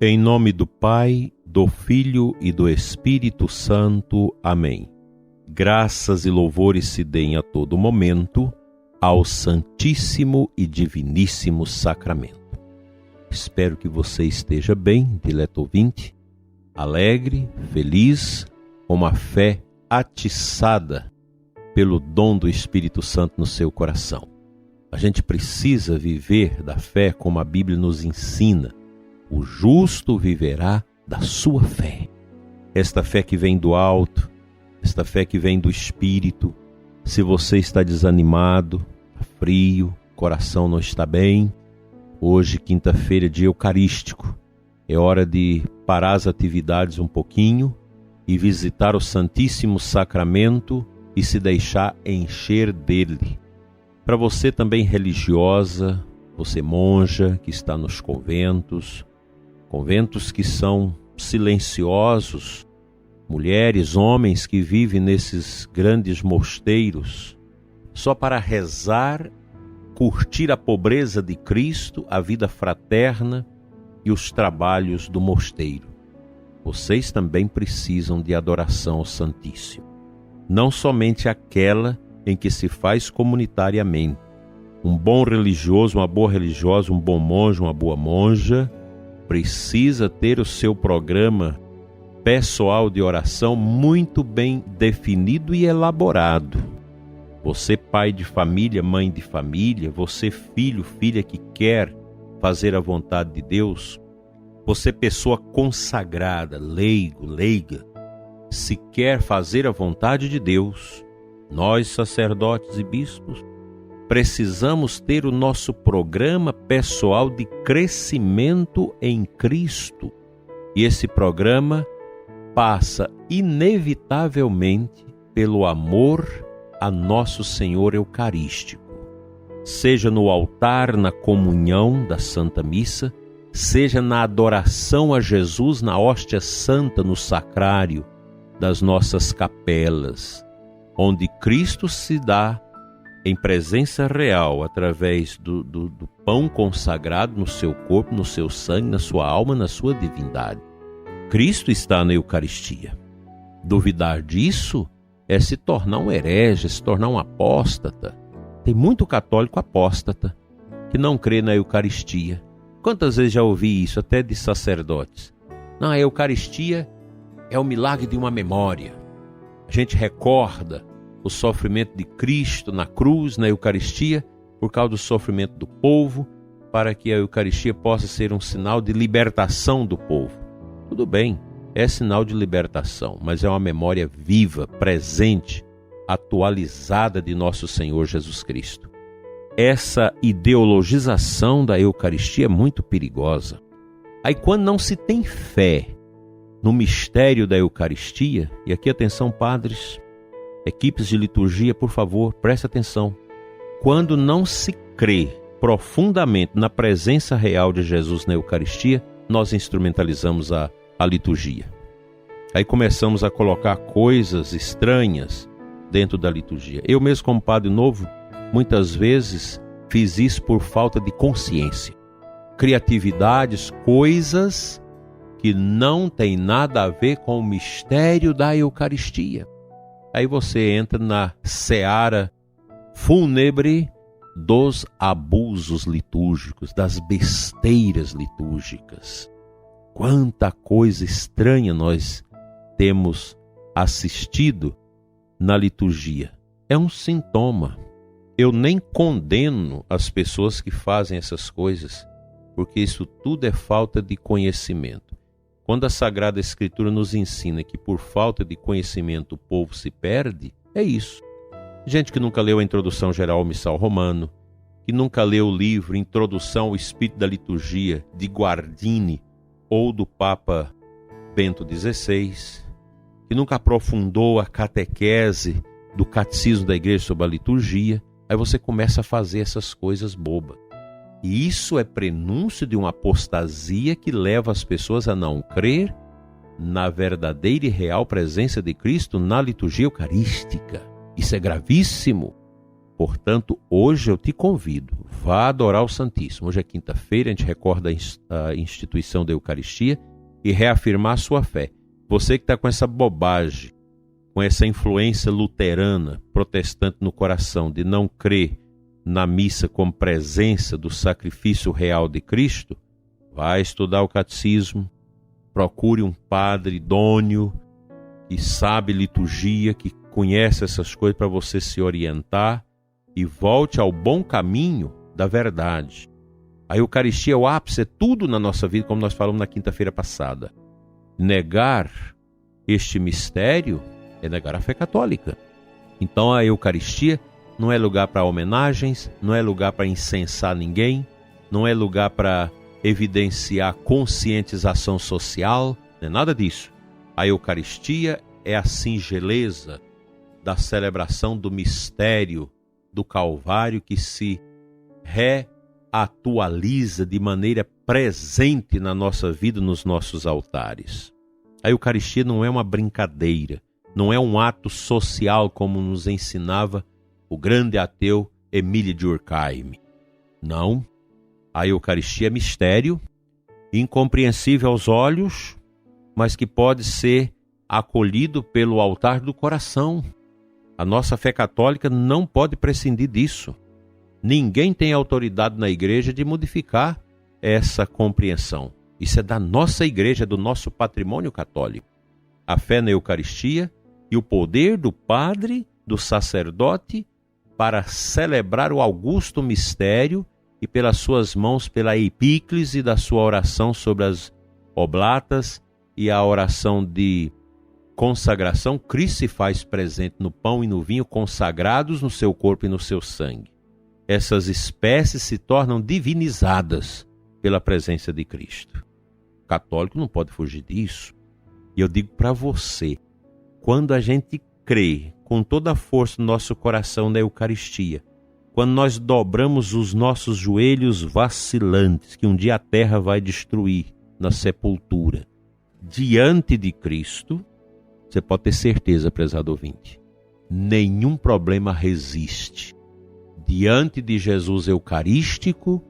Em nome do Pai, do Filho e do Espírito Santo. Amém. Graças e louvores se deem a todo momento ao Santíssimo e Diviníssimo Sacramento. Espero que você esteja bem, dileto ouvinte, alegre, feliz, com uma fé atiçada pelo dom do Espírito Santo no seu coração. A gente precisa viver da fé como a Bíblia nos ensina. O justo viverá da sua fé. Esta fé que vem do alto, esta fé que vem do Espírito. Se você está desanimado, frio, coração não está bem, hoje, quinta-feira, dia eucarístico, é hora de parar as atividades um pouquinho e visitar o Santíssimo Sacramento e se deixar encher dele. Para você também religiosa, você monja que está nos conventos que são silenciosos, mulheres, homens que vivem nesses grandes mosteiros, só para rezar, curtir a pobreza de Cristo, a vida fraterna e os trabalhos do mosteiro. Vocês também precisam de adoração ao Santíssimo. Não somente aquela em que se faz comunitariamente. Um bom religioso, uma boa religiosa, um bom monge, uma boa monja, precisa ter o seu programa pessoal de oração muito bem definido e elaborado. Você, pai de família, mãe de família, você, filho, filha que quer fazer a vontade de Deus, você, pessoa consagrada, leiga, se quer fazer a vontade de Deus, nós, sacerdotes e bispos, precisamos ter o nosso programa pessoal de crescimento em Cristo. E esse programa passa inevitavelmente pelo amor a nosso Senhor Eucarístico. Seja no altar, na comunhão da Santa Missa, seja na adoração a Jesus na hóstia santa, no sacrário das nossas capelas, onde Cristo se dá em presença real, através do pão consagrado no seu corpo, no seu sangue, na sua alma, na sua divindade. Cristo está na Eucaristia. Duvidar disso é se tornar um herege, se tornar um apóstata. Tem muito católico apóstata que não crê na Eucaristia. Quantas vezes já ouvi isso, até de sacerdotes? Não, a Eucaristia é o milagre de uma memória. A gente recorda o sofrimento de Cristo na cruz, na Eucaristia, por causa do sofrimento do povo, para que a Eucaristia possa ser um sinal de libertação do povo. Tudo bem, é sinal de libertação, mas é uma memória viva, presente, atualizada de nosso Senhor Jesus Cristo. Essa ideologização da Eucaristia é muito perigosa. Aí quando não se tem fé no mistério da Eucaristia, e aqui atenção padres, equipes de liturgia, por favor, preste atenção. Quando não se crê profundamente na presença real de Jesus na Eucaristia, nós instrumentalizamos a liturgia. Aí começamos a colocar coisas estranhas dentro da liturgia. Eu mesmo, como padre novo, muitas vezes fiz isso por falta de consciência. Criatividades, coisas que não tem nada a ver com o mistério da Eucaristia. Aí você entra na seara fúnebre dos abusos litúrgicos, das besteiras litúrgicas. Quanta coisa estranha nós temos assistido na liturgia. É um sintoma. Eu nem condeno as pessoas que fazem essas coisas, porque isso tudo é falta de conhecimento. Quando a Sagrada Escritura nos ensina que por falta de conhecimento o povo se perde, é isso. Gente que nunca leu a Introdução Geral ao Missal Romano, que nunca leu o livro Introdução ao Espírito da Liturgia, de Guardini, ou do Papa Bento XVI, que nunca aprofundou a catequese do Catecismo da Igreja sobre a liturgia, aí você começa a fazer essas coisas bobas. E isso é prenúncio de uma apostasia que leva as pessoas a não crer na verdadeira e real presença de Cristo na liturgia eucarística. Isso é gravíssimo. Portanto, hoje eu te convido, vá adorar o Santíssimo. Hoje é quinta-feira, a gente recorda a instituição da Eucaristia e reafirmar a sua fé. Você que está com essa bobagem, com essa influência luterana, protestante no coração, de não crer na missa como presença do sacrifício real de Cristo, vai estudar o catecismo, procure um padre idôneo, que sabe liturgia, que conhece essas coisas para você se orientar e volte ao bom caminho da verdade. A Eucaristia é o ápice, é tudo na nossa vida, como nós falamos na quinta-feira passada. Negar este mistério é negar a fé católica. Então a Eucaristia não é lugar para homenagens, não é lugar para incensar ninguém, não é lugar para evidenciar conscientização social, não é nada disso. A Eucaristia é a singeleza da celebração do mistério do Calvário que se reatualiza de maneira presente na nossa vida, nos nossos altares. A Eucaristia não é uma brincadeira, não é um ato social como nos ensinava o grande ateu Emile Durkheim. Não, a Eucaristia é mistério, incompreensível aos olhos, mas que pode ser acolhido pelo altar do coração. A nossa fé católica não pode prescindir disso. Ninguém tem autoridade na igreja de modificar essa compreensão. Isso é da nossa igreja, do nosso patrimônio católico. A fé na Eucaristia e o poder do padre, do sacerdote, para celebrar o augusto mistério e pelas suas mãos, pela epíclise da sua oração sobre as oblatas e a oração de consagração, Cristo se faz presente no pão e no vinho, consagrados no seu corpo e no seu sangue. Essas espécies se tornam divinizadas pela presença de Cristo. O católico não pode fugir disso. E eu digo para você, quando a gente crê com toda a força no nosso coração na Eucaristia, quando nós dobramos os nossos joelhos vacilantes, que um dia a terra vai destruir na sepultura, diante de Cristo, você pode ter certeza, prezado ouvinte, nenhum problema resiste. Diante de Jesus Eucarístico,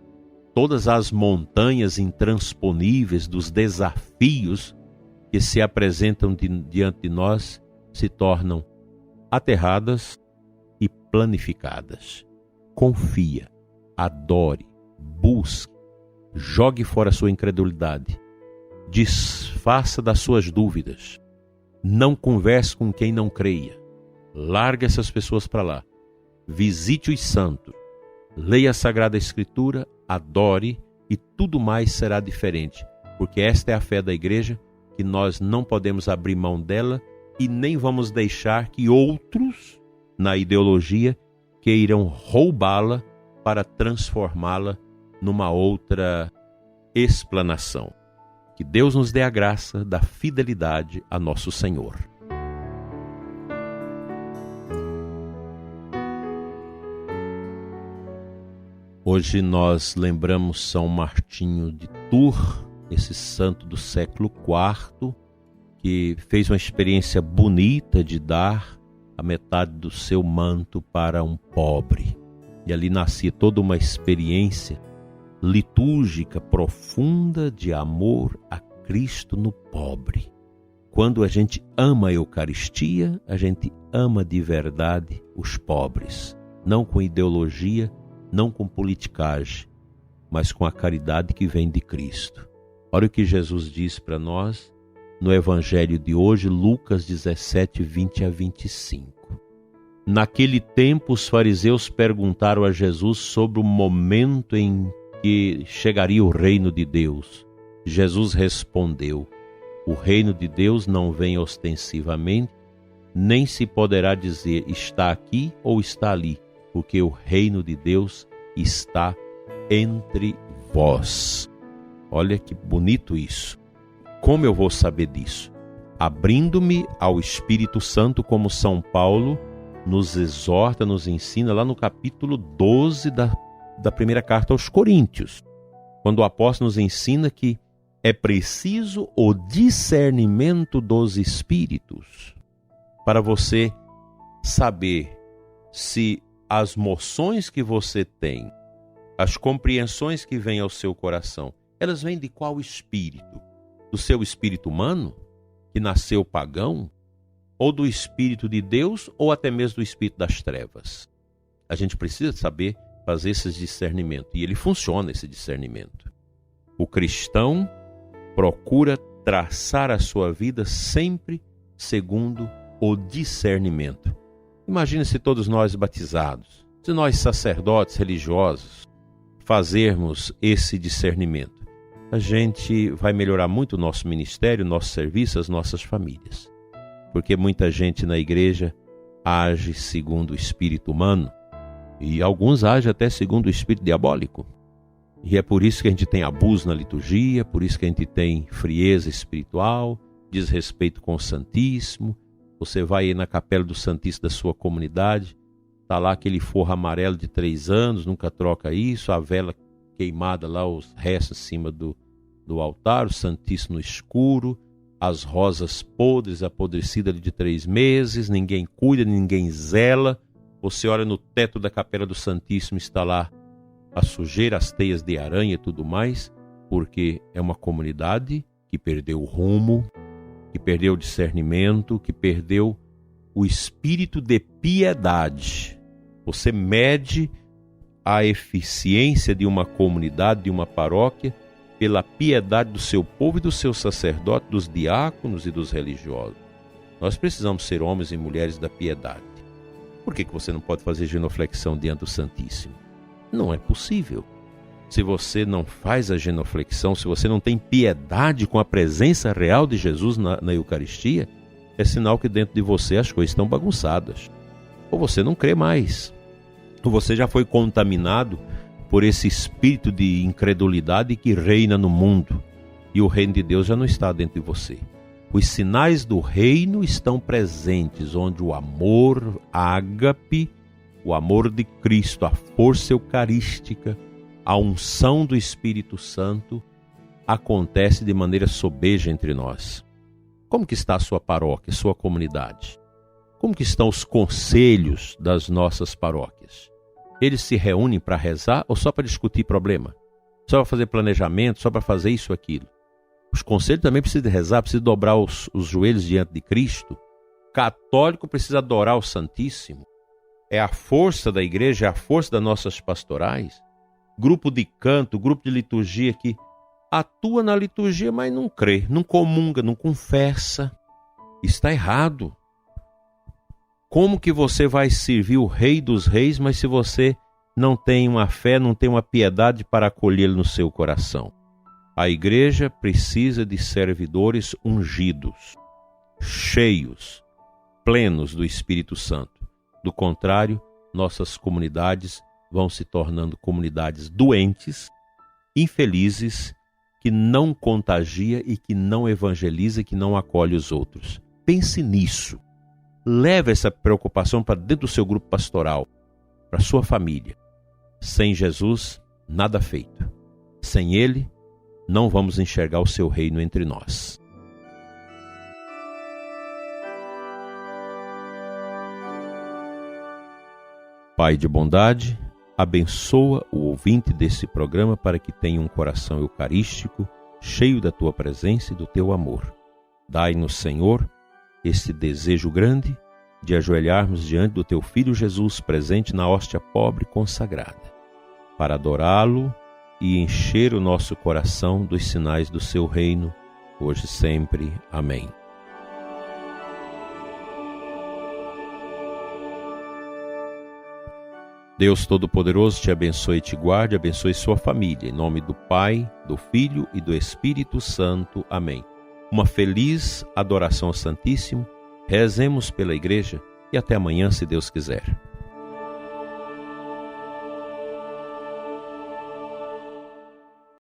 todas as montanhas intransponíveis dos desafios que se apresentam diante de nós se tornam aterradas e planificadas. Confia, adore, busque, jogue fora a sua incredulidade, desfaça das suas dúvidas. Não converse com quem não creia. Largue essas pessoas para lá. Visite os santos. Leia a Sagrada Escritura, adore e tudo mais será diferente. Porque esta é a fé da igreja, que nós não podemos abrir mão dela e nem vamos deixar que outros, na ideologia, queiram roubá-la para transformá-la numa outra explanação. Que Deus nos dê a graça da fidelidade a nosso Senhor. Hoje nós lembramos São Martinho de Tours, esse santo do século IV, que fez uma experiência bonita de dar a metade do seu manto para um pobre. E ali nascia toda uma experiência litúrgica profunda de amor a Cristo no pobre. Quando a gente ama a Eucaristia, a gente ama de verdade os pobres, não com ideologia, não com politicagem, mas com a caridade que vem de Cristo. Olha o que Jesus diz para nós no Evangelho de hoje, Lucas 17, 20 a 25. Naquele tempo, os fariseus perguntaram a Jesus sobre o momento em que chegaria o reino de Deus. Jesus respondeu: o reino de Deus não vem ostensivamente, nem se poderá dizer está aqui ou está ali, porque o reino de Deus está entre vós. Olha que bonito isso. Como eu vou saber disso? Abrindo-me ao Espírito Santo, como São Paulo nos exorta, nos ensina lá no capítulo 12 da primeira carta aos Coríntios, quando o apóstolo nos ensina que é preciso o discernimento dos espíritos para você saber se as moções que você tem, as compreensões que vêm ao seu coração, elas vêm de qual espírito? Do seu espírito humano, que nasceu pagão? Ou do espírito de Deus, ou até mesmo do espírito das trevas? A gente precisa saber fazer esse discernimento, e ele funciona, esse discernimento. O cristão procura traçar a sua vida sempre segundo o discernimento. Imagine se todos nós batizados, se nós sacerdotes religiosos fazermos esse discernimento, a gente vai melhorar muito o nosso ministério, o nosso serviço, as nossas famílias. Porque muita gente na igreja age segundo o espírito humano e alguns agem até segundo o espírito diabólico. E é por isso que a gente tem abuso na liturgia, por isso que a gente tem frieza espiritual, desrespeito com o Santíssimo. Você vai aí na capela do Santíssimo da sua comunidade, está lá aquele forro amarelo de 3 anos, nunca troca isso, a vela queimada lá, os restos em cima do altar, o Santíssimo no escuro, as rosas podres, apodrecidas de 3 meses, ninguém cuida, ninguém zela. Você olha no teto da capela do Santíssimo, está lá a sujeira, as teias de aranha e tudo mais, porque é uma comunidade que perdeu o rumo, que perdeu o discernimento, que perdeu o espírito de piedade. Você mede a eficiência de uma comunidade, de uma paróquia, pela piedade do seu povo e do seu sacerdote, dos diáconos e dos religiosos. Nós precisamos ser homens e mulheres da piedade. Por que você não pode fazer genuflexão diante do Santíssimo? Não é possível. Se você não faz a genuflexão, se você não tem piedade com a presença real de Jesus na Eucaristia, é sinal que dentro de você as coisas estão bagunçadas. Ou você não crê mais. Ou você já foi contaminado por esse espírito de incredulidade que reina no mundo. E o reino de Deus já não está dentro de você. Os sinais do reino estão presentes, onde o amor ágape, o amor de Cristo, a força eucarística, a unção do Espírito Santo acontece de maneira sobeja entre nós. Como que está a sua paróquia, a sua comunidade? Como que estão os conselhos das nossas paróquias? Eles se reúnem para rezar ou só para discutir problema? Só para fazer planejamento, só para fazer isso ou aquilo? Os conselhos também precisam de rezar, precisam dobrar os joelhos diante de Cristo. Católico precisa adorar o Santíssimo. É a força da igreja, é a força das nossas pastorais. Grupo de canto, grupo de liturgia que atua na liturgia, mas não crê, não comunga, não confessa. Está errado. Como que você vai servir o Rei dos Reis, mas se você não tem uma fé, não tem uma piedade para acolhê-lo no seu coração? A igreja precisa de servidores ungidos, cheios, plenos do Espírito Santo. Do contrário, nossas comunidades vão se tornando comunidades doentes, infelizes, que não contagia e que não evangeliza, que não acolhe os outros. Pense nisso. Leve essa preocupação para dentro do seu grupo pastoral, para a sua família. Sem Jesus, nada feito. Sem Ele, não vamos enxergar o seu reino entre nós. Pai de bondade, abençoa o ouvinte desse programa para que tenha um coração eucarístico, cheio da Tua presença e do Teu amor. Dai-nos, Senhor, esse desejo grande de ajoelharmos diante do Teu Filho Jesus, presente na hóstia pobre e consagrada, para adorá-lo e encher o nosso coração dos sinais do Seu reino, hoje e sempre. Amém. Deus Todo-Poderoso te abençoe e te guarde, abençoe sua família, em nome do Pai, do Filho e do Espírito Santo. Amém. Uma feliz adoração ao Santíssimo, rezemos pela Igreja e até amanhã, se Deus quiser.